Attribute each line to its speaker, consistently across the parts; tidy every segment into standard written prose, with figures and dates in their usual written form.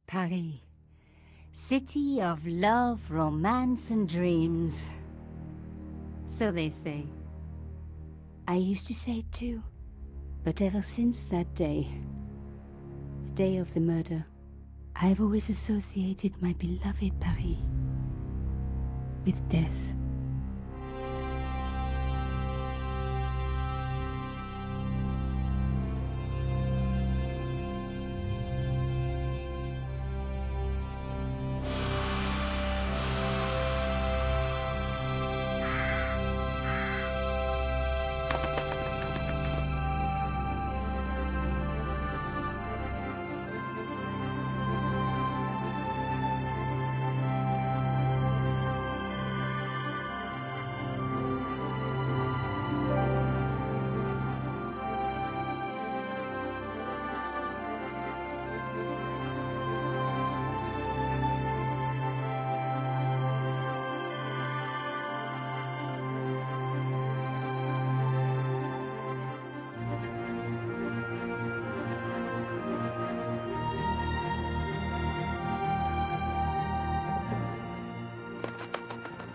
Speaker 1: Paris. City of love, romance, and dreams. So they say. I used to say it too. But ever since that day, the day of the murder, I've always associated my beloved Paris with death.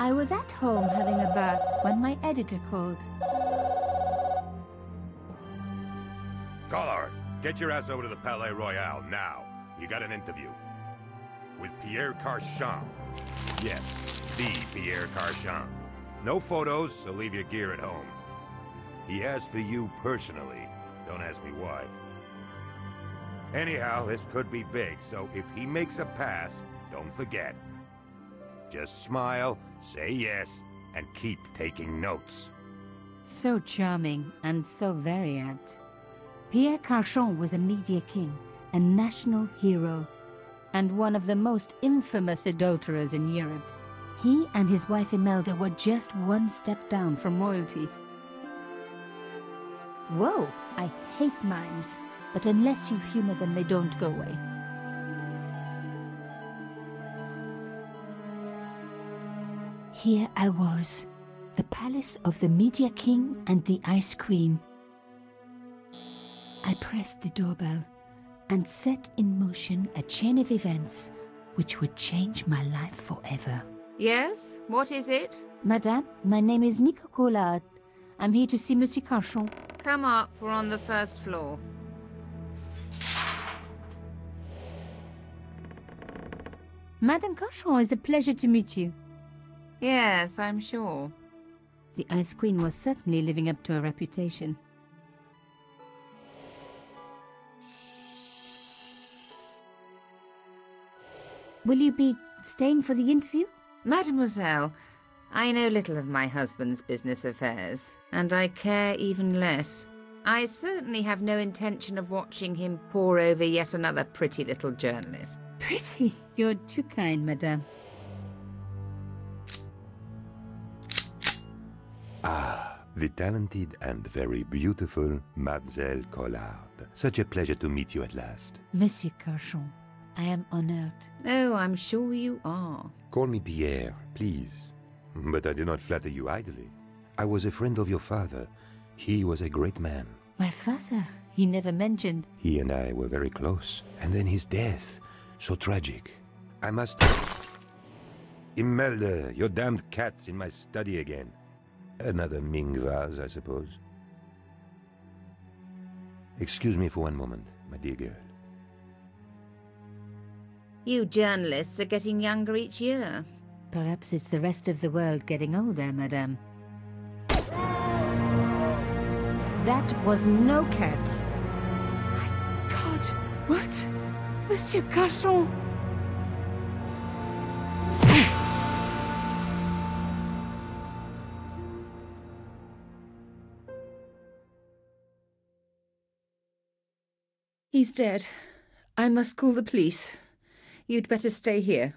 Speaker 1: I was at home having a bath when my editor called.
Speaker 2: Collard, get your ass over to the Palais Royal now. You got an interview. With Pierre Carchon. Yes, the Pierre Carchon. No photos, so leave your gear at home. He asked for you personally. Don't ask me why. Anyhow, this could be big, so if he makes a pass, don't forget. Just smile, say yes, and keep taking notes.
Speaker 1: So charming and so very apt. Pierre Carchon was a media king, a national hero, and one of the most infamous adulterers in Europe. He and his wife Imelda were just one step down from royalty. Whoa, I hate mimes, but unless you humor them, they don't go away. Here I was, the palace of the Media King and the Ice Queen. I pressed the doorbell and set in motion a chain of events which would change my life forever.
Speaker 3: Yes? What is it?
Speaker 1: Madame, my name is Nico Collard. I'm here to see Monsieur Carchon.
Speaker 3: Come up, we're on the first floor.
Speaker 1: Madame Carchon, it's a pleasure to meet you.
Speaker 3: Yes, I'm sure.
Speaker 1: The Ice Queen was certainly living up to her reputation. Will you be staying for the interview?
Speaker 3: Mademoiselle, I know little of my husband's business affairs, and I care even less. I certainly have no intention of watching him pore over yet another pretty little journalist.
Speaker 1: Pretty? You're too kind, madame.
Speaker 2: Ah, the talented and very beautiful Mademoiselle Collard. Such a pleasure to meet you at last.
Speaker 1: Monsieur Carchon, I am honored.
Speaker 3: Oh, I'm sure you are.
Speaker 2: Call me Pierre, please. But I do not flatter you idly. I was a friend of your father. He was a great man.
Speaker 1: My father? He never mentioned.
Speaker 2: He and I were very close. And then his death. So tragic. I must... Imelda, your damned cat's in my study again. Another Ming vase, I suppose. Excuse me for one moment, my dear girl.
Speaker 3: You journalists are getting younger each year.
Speaker 1: Perhaps it's the rest of the world getting older, madame. That was no cat.
Speaker 4: My God, what? Monsieur Carchon!
Speaker 3: He's dead. I must call the police. You'd better stay here.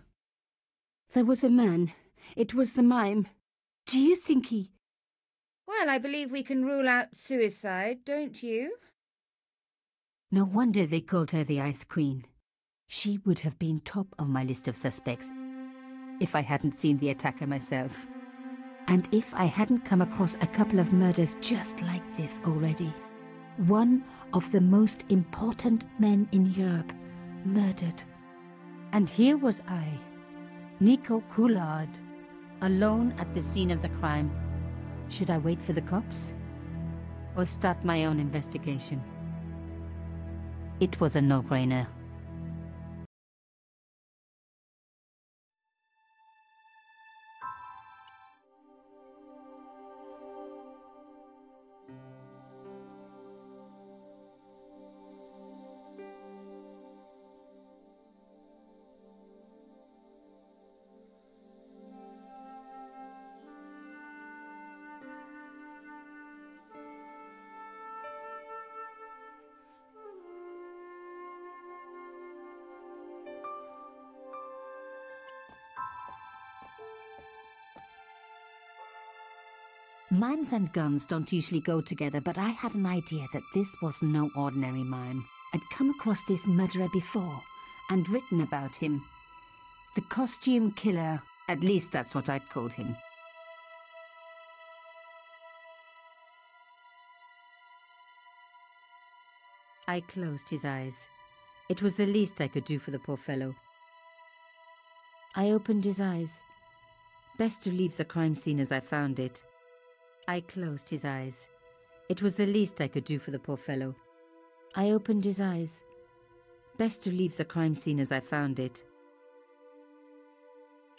Speaker 1: There was a man. It was the mime. Do you think he...
Speaker 3: Well, I believe we can rule out suicide, don't you?
Speaker 1: No wonder they called her the Ice Queen. She would have been top of my list of suspects if I hadn't seen the attacker myself. And if I hadn't come across a couple of murders just like this already. One of the most important men in Europe murdered And here was I, Nico Coulard, alone at the scene of the crime. Should I wait for the cops? Or start my own investigation? It was a no-brainer. Mimes and guns don't usually go together, but I had an idea that this was no ordinary mime. I'd come across this murderer before, and written about him. The costume killer, at least that's what I'd called him. I closed his eyes. It was the least I could do for the poor fellow. I opened his eyes. Best to leave the crime scene as I found it. I closed his eyes. It was the least I could do for the poor fellow. I opened his eyes. Best to leave the crime scene as I found it.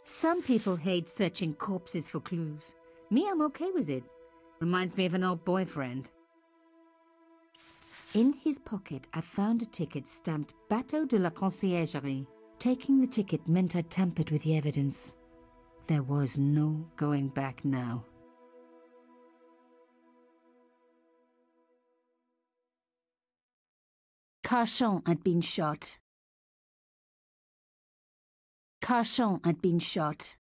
Speaker 1: Some people hate searching corpses for clues. Me, I'm okay with it. Reminds me of an old boyfriend. In his pocket, I found a ticket stamped Bateau de la Conciergerie. Taking the ticket meant I tampered with the evidence. There was no going back now. Carchon had been shot. Carchon had been shot.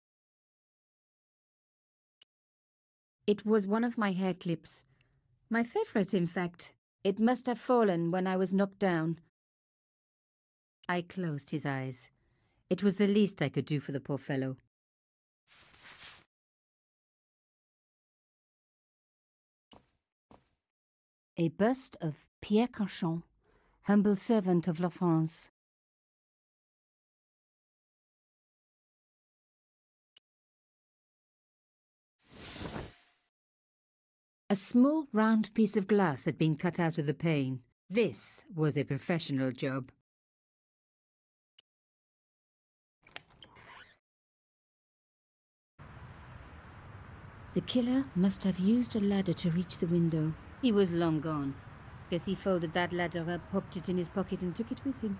Speaker 1: It was one of my hair clips. My favorite, in fact. It must have fallen when I was knocked down. I closed his eyes. It was the least I could do for the poor fellow. A bust of Pierre Carchon, humble servant of La France. A small round piece of glass had been cut out of the pane. This was a professional job. The killer must have used a ladder to reach the window. He was long gone. Guess he folded that ladder up, popped it in his pocket and took it with him.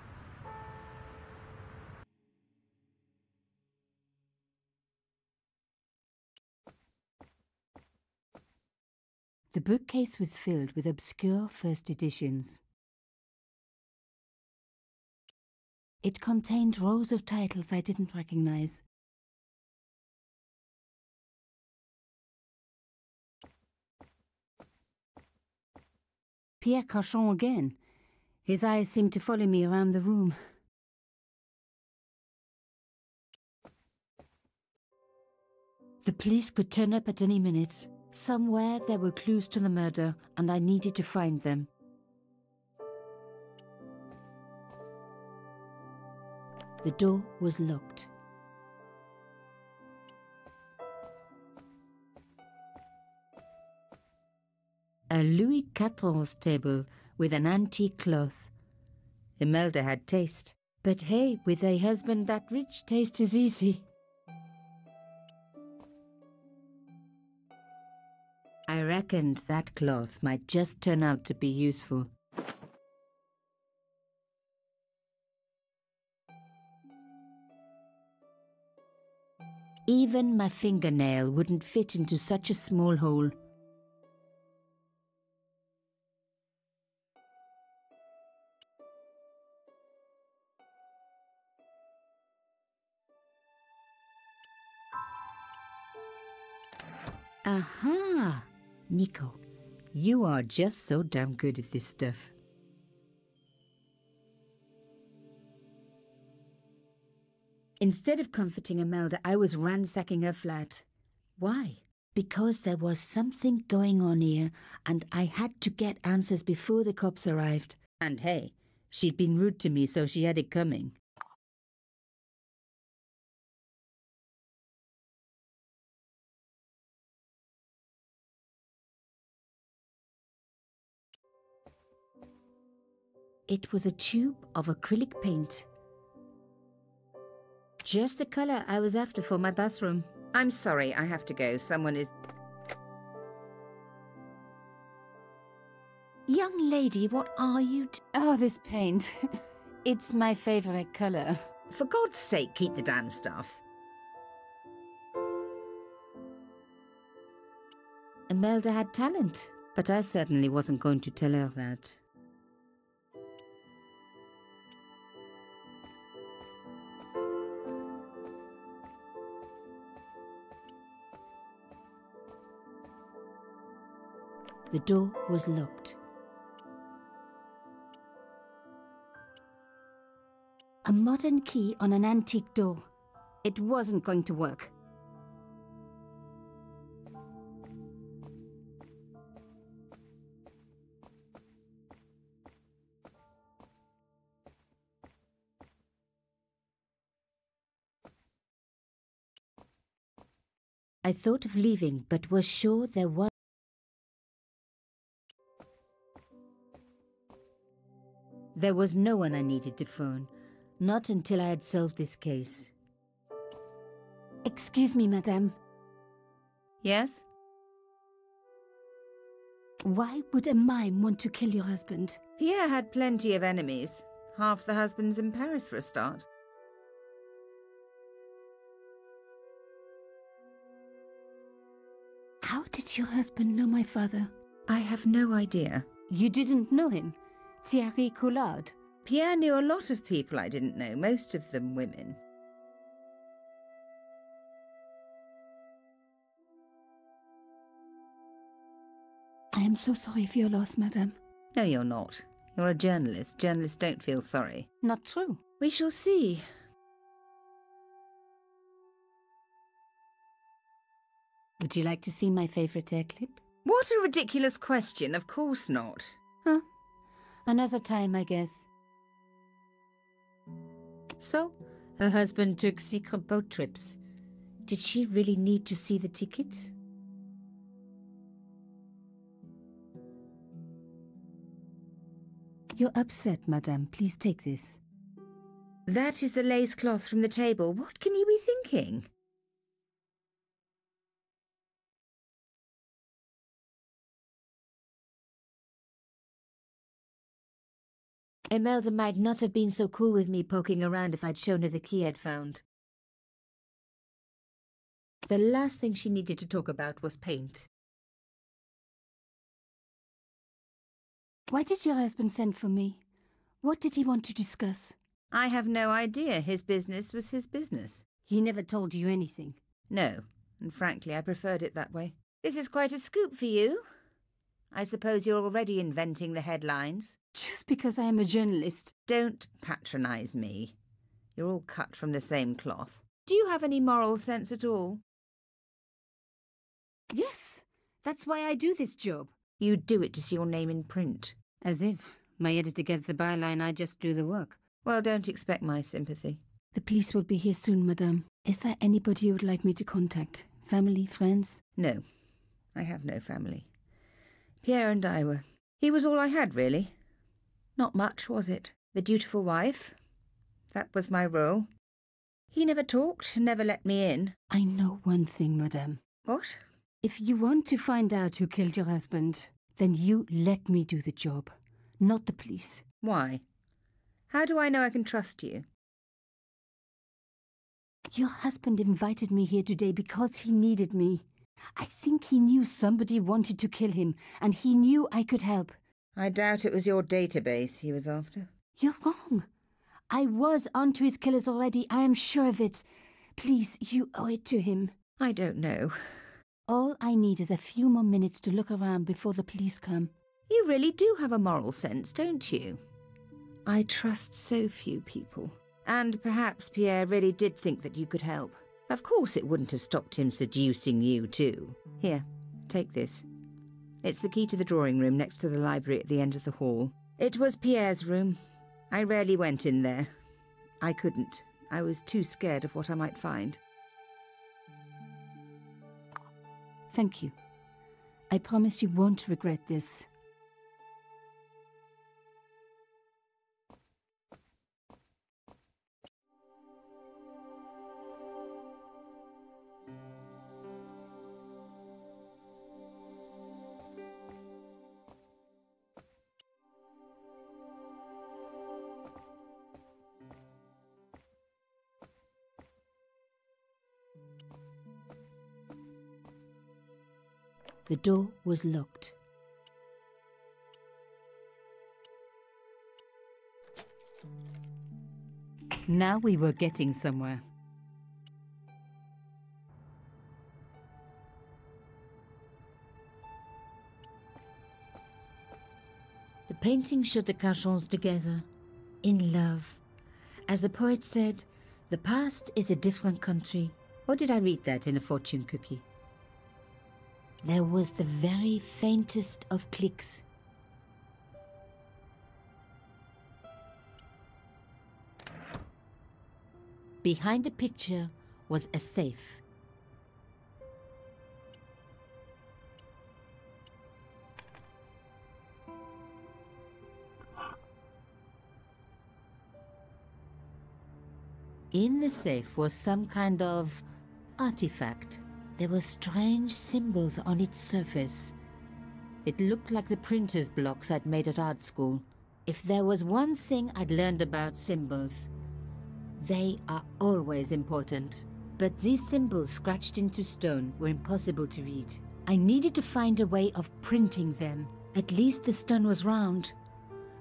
Speaker 1: The bookcase was filled with obscure first editions. It contained rows of titles I didn't recognize. Pierre Carchon again. His eyes seemed to follow me around the room. The police could turn up at any minute. Somewhere there were clues to the murder, and I needed to find them. The door was locked. A Louis XIV table with an antique cloth. Imelda had taste. But hey, with a husband that rich, taste is easy. I reckoned that cloth might just turn out to be useful. Even my fingernail wouldn't fit into such a small hole. Aha! Nico, you are just so damn good at this stuff. Instead of comforting Imelda, I was ransacking her flat. Why? Because there was something going on here, and I had to get answers before the cops arrived. And hey, she'd been rude to me, so she had it coming. It was a tube of acrylic paint. Just the color I was after for my bathroom.
Speaker 3: I'm sorry, I have to go. Someone is...
Speaker 1: Young lady, what are you
Speaker 4: Oh, this paint. It's my favorite color.
Speaker 3: For God's sake, keep the damn stuff.
Speaker 1: Imelda had talent, but I certainly wasn't going to tell her that. The door was locked. A modern key on an antique door. It wasn't going to work. I thought of leaving, but was sure there was... There was no one I needed to phone. Not until I had solved this case. Excuse me, madame.
Speaker 3: Yes?
Speaker 1: Why would a mime want to kill your husband?
Speaker 3: Pierre had plenty of enemies. Half the husbands in Paris for a start.
Speaker 1: How did your husband know my father?
Speaker 3: I have no idea.
Speaker 1: You didn't know him? Thierry Collard?
Speaker 3: Pierre knew a lot of people I didn't know, most of them women.
Speaker 1: I am so sorry for your loss, madame.
Speaker 3: No, you're not. You're a journalist. Journalists don't feel sorry.
Speaker 1: Not true.
Speaker 3: We shall see.
Speaker 1: Would you like to see my favourite hair clip?
Speaker 3: What a ridiculous question. Of course not.
Speaker 1: Huh. Another time, I guess. So, her husband took secret boat trips. Did she really need to see the ticket? You're upset, madame. Please take this.
Speaker 3: That is the lace cloth from the table. What can you be thinking?
Speaker 1: Imelda might not have been so cool with me poking around if I'd shown her the key I'd found. The last thing she needed to talk about was paint. Why did your husband send for me? What did he want to discuss?
Speaker 3: I have no idea. His business was his business.
Speaker 1: He never told you anything.
Speaker 3: No, and frankly, I preferred it that way. This is quite a scoop for you. I suppose you're already inventing the headlines.
Speaker 1: Just because I am a journalist.
Speaker 3: Don't patronise me. You're all cut from the same cloth. Do you have any moral sense at all?
Speaker 1: Yes, that's why I do this job.
Speaker 3: You do it to see your name in print.
Speaker 1: As if. My editor gets the byline, I just do the work.
Speaker 3: Well, don't expect my sympathy.
Speaker 1: The police will be here soon, madame. Is there anybody you would like me to contact? Family, friends?
Speaker 3: No, I have no family. Pierre and I were... He was all I had, really. Not much, was it? The dutiful wife. That was my role. He never talked, never let me in.
Speaker 1: I know one thing, madame.
Speaker 3: What?
Speaker 1: If you want to find out who killed your husband, then you let me do the job, not the police.
Speaker 3: Why? How do I know I can trust you?
Speaker 1: Your husband invited me here today because he needed me. I think he knew somebody wanted to kill him, and he knew I could help.
Speaker 3: I doubt it was your database he was after.
Speaker 1: You're wrong. I was onto his killers already, I am sure of it. Please, you owe it to him.
Speaker 3: I don't know.
Speaker 1: All I need is a few more minutes to look around before the police come.
Speaker 3: You really do have a moral sense, don't you? I trust so few people. And perhaps Pierre really did think that you could help. Of course it wouldn't have stopped him seducing you too. Here, take this. It's the key to the drawing room next to the library at the end of the hall. It was Pierre's room. I rarely went in there. I couldn't. I was too scared of what I might find.
Speaker 1: Thank you. I promise you won't regret this. The door was locked. Now we were getting somewhere. The painting showed the Carchons together, in love. As the poet said, the past is a different country. Or did I read that in a fortune cookie? There was the very faintest of clicks. Behind the picture was a safe. In the safe was some kind of artifact. There were strange symbols on its surface. It looked like the printer's blocks I'd made at art school. If there was one thing I'd learned about symbols, they are always important. But these symbols scratched into stone were impossible to read. I needed to find a way of printing them. At least the stone was round.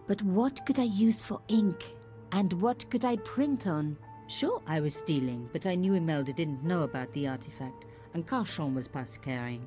Speaker 1: But what could I use for ink? And what could I print on? Sure, I was stealing, but I knew Imelda didn't know about the artifact, and Carchon was past caring.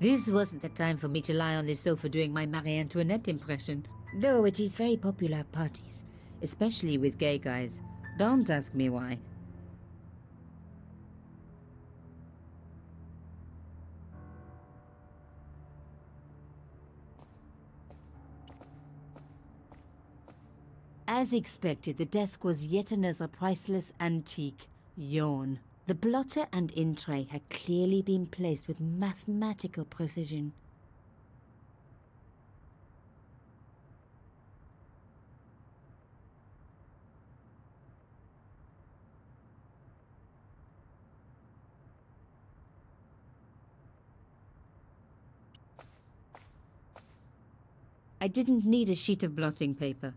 Speaker 1: This wasn't the time for me to lie on the sofa doing my Marie Antoinette impression, though it is very popular at parties, especially with gay guys. Don't ask me why. As expected, the desk was yet another priceless antique. Yawn. The blotter and in tray had clearly been placed with mathematical precision. I didn't need a sheet of blotting paper.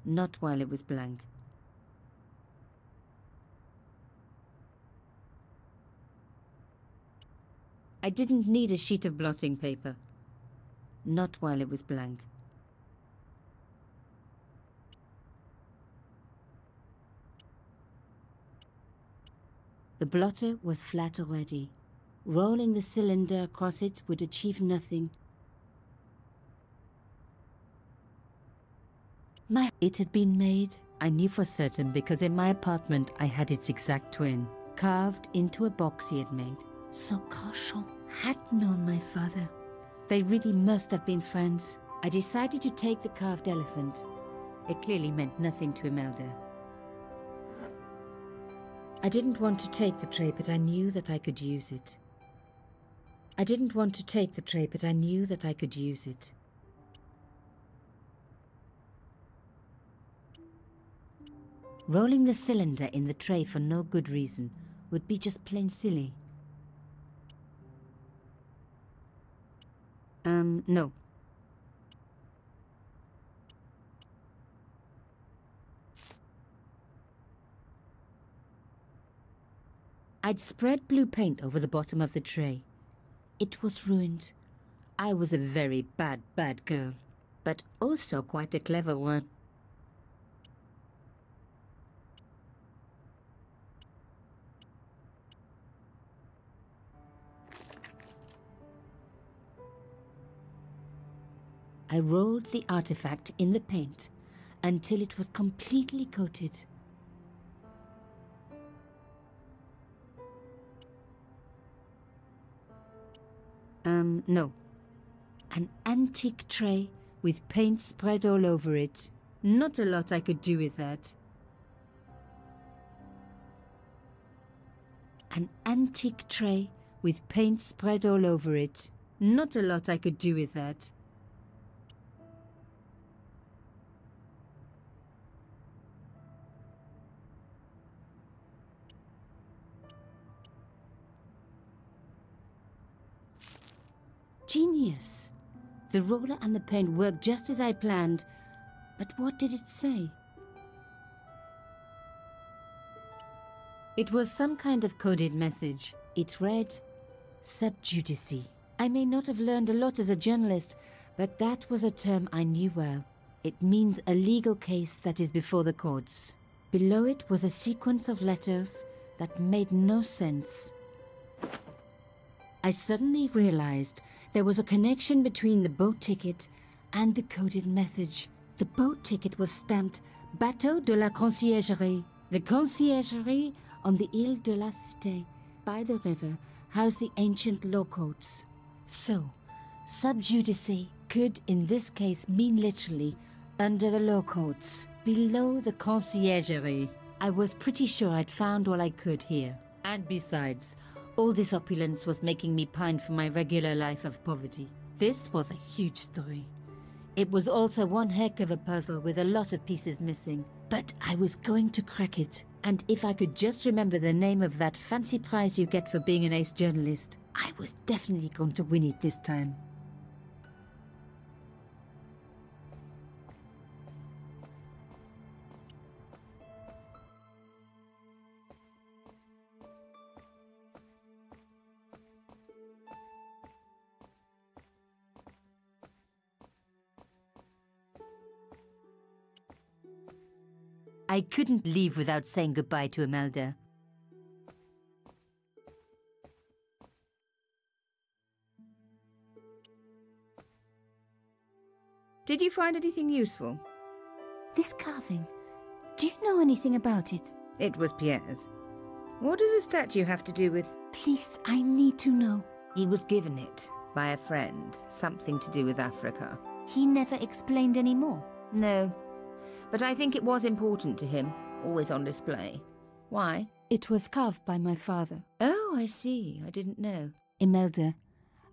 Speaker 1: Not while it was blank. I didn't need a sheet of blotting paper. Not while it was blank. The blotter was flat already. Rolling the cylinder across it would achieve nothing. It had been made, I knew for certain, because in my apartment I had its exact twin, carved into a box he had made. So Carchon had known my father. They really must have been friends. I decided to take the carved elephant. It clearly meant nothing to Imelda. I didn't want to take the tray, but I knew that I could use it. I didn't want to take the tray, but I knew that I could use it. Rolling the cylinder in the tray for no good reason would be just plain silly. No. I'd spread blue paint over the bottom of the tray. It was ruined. I was a very bad girl, but also quite a clever one. I rolled the artifact in the paint until it was completely coated. No. An antique tray with paint spread all over it. Not a lot I could do with that. An antique tray with paint spread all over it. Not a lot I could do with that.
Speaker 4: Genius. The roller and the paint worked just as I planned. But what did it say? It was some kind of coded message. It read, sub judice. I may not have learned a lot as a journalist, but that was a term I knew well. It means a legal case that is before the courts. Below it was a sequence of letters that made no sense. I suddenly realized there was a connection between the boat ticket and the coded message. The boat ticket was stamped Bateau de la Conciergerie. The Conciergerie on the Ile de la Cité, by the river, housed the ancient law courts. So, sub judice could in this case mean literally under the law courts, below the Conciergerie. I was pretty sure I'd found all I could here. And besides, all this opulence was making me pine for my regular life of poverty. This was a huge story. It was also one heck of a puzzle with a lot of pieces missing. But I was going to crack it. And if I could just remember the name of that fancy prize you get for being an ace journalist, I was definitely going to win it this time. I couldn't leave without saying goodbye to Imelda.
Speaker 3: Did you find anything useful?
Speaker 4: This carving, do you know anything about it?
Speaker 3: It was Pierre's. What does the statue have to do with...
Speaker 4: Please, I need to know.
Speaker 3: He was given it by a friend, something to do with Africa.
Speaker 4: He never explained any more.
Speaker 3: No, but I think it was important to him, always on display. Why?
Speaker 4: It was carved by my father.
Speaker 3: Oh, I see. I didn't know.
Speaker 4: Imelda,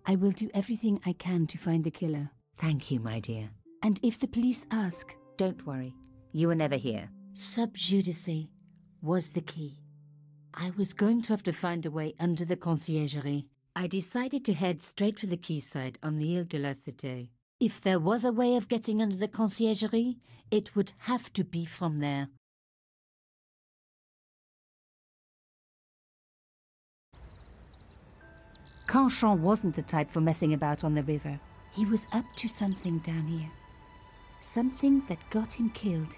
Speaker 4: I will do everything I can to find the killer.
Speaker 3: Thank you, my dear.
Speaker 4: And if the police ask...
Speaker 3: Don't worry. You were never here.
Speaker 4: Sub judice was the key. I was going to have to find a way under the Conciergerie. I decided to head straight for the quayside on the Ile de la Cité. If there was a way of getting under the Conciergerie, it would have to be from there. Canchon wasn't the type for messing about on the river. He was up to something down here. Something that got him killed.